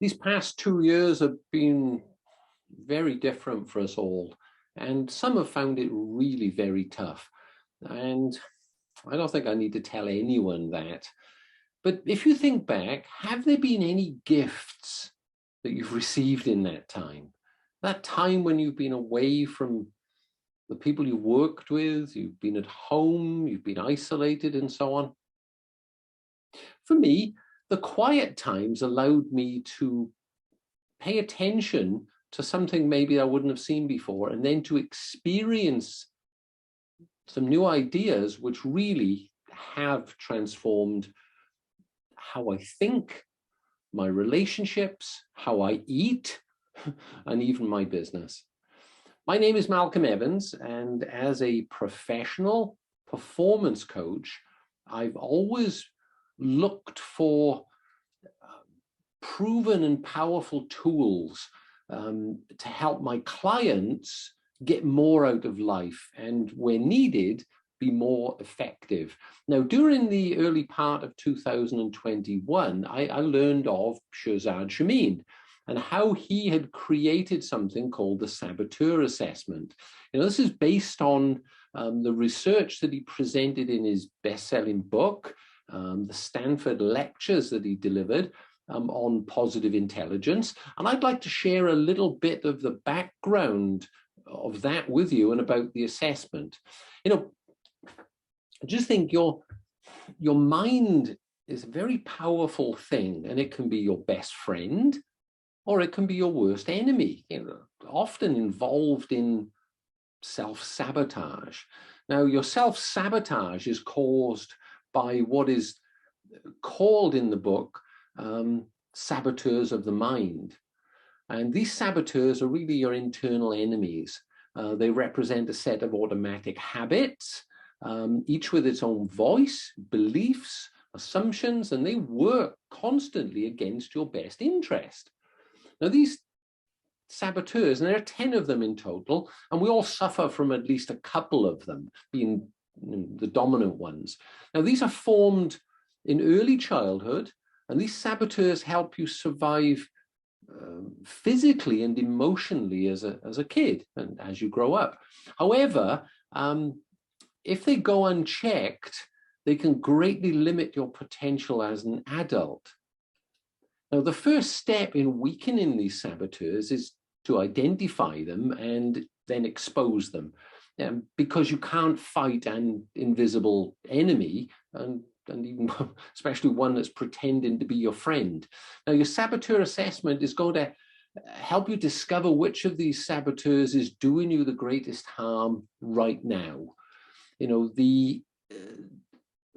These past 2 years have been very different for us all, and some have found it really very tough. And I don't think I need to tell anyone that. But if you think back, have there been any gifts that you've received in that time? That time when you've been away from the people you worked with, you've been at home, you've been isolated and so on. For me, the quiet times allowed me to pay attention to something maybe I wouldn't have seen before, and then to experience some new ideas which really have transformed how I think, my relationships, how I eat, and even my business. My name is Malcolm Evans, and as a professional performance coach, I've always looked for proven and powerful tools to help my clients get more out of life and, where needed, be more effective. Now, during the early part of 2021, I learned of Shahzad Shamin and how he had created something called the Saboteur Assessment. This is based on the research that he presented in his best-selling book, the Stanford lectures that he delivered on positive intelligence. And I'd like to share a little bit of the background of that with you and about the assessment. I just think your mind is a very powerful thing, and it can be your best friend or it can be your worst enemy, often involved in self-sabotage. Now, your self-sabotage is caused by what is called in the book saboteurs of the mind. And these saboteurs are really your internal enemies. They represent a set of automatic habits, each with its own voice, beliefs, assumptions, and they work constantly against your best interest. Now, these saboteurs, and there are 10 of them in total, and we all suffer from at least a couple of them, being the dominant ones. Now, these are formed in early childhood, and these saboteurs help you survive physically and emotionally as a kid and as you grow up. However, if they go unchecked, they can greatly limit your potential as an adult. Now, the first step in weakening these saboteurs is to identify them and then expose them, because you can't fight an invisible enemy, and even especially one that's pretending to be your friend. Now, your saboteur assessment is going to help you discover which of these saboteurs is doing you the greatest harm right now. The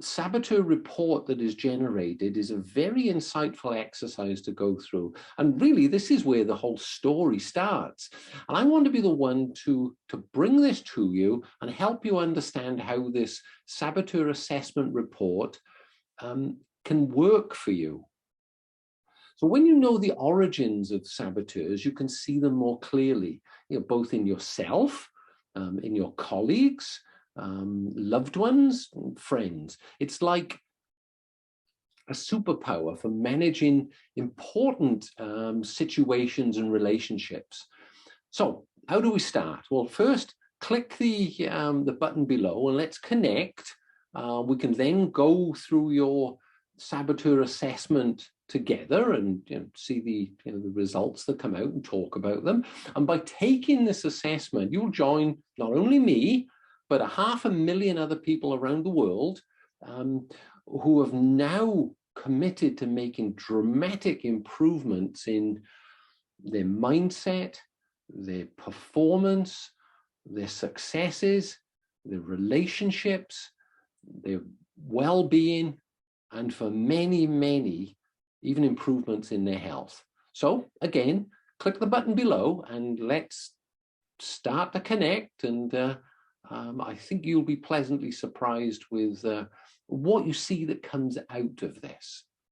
saboteur report that is generated is a very insightful exercise to go through. And really, this is where the whole story starts. And I want to be the one to bring this to you and help you understand how this saboteur assessment report can work for you. So when you know the origins of saboteurs, you can see them more clearly, both in yourself, in your colleagues, loved ones, friends. It's like a superpower for managing important situations and relationships. So how do we start? Well, first, click the button below and let's connect. We can then go through your saboteur assessment together and see the results that come out and talk about them. And by taking this assessment, you'll join not only me, but 500,000 other people around the world who have now committed to making dramatic improvements in their mindset, their performance, their successes, their relationships, their well-being, and for many, many, even improvements in their health. So again, click the button below and let's start to connect, and I think you'll be pleasantly surprised with what you see that comes out of this.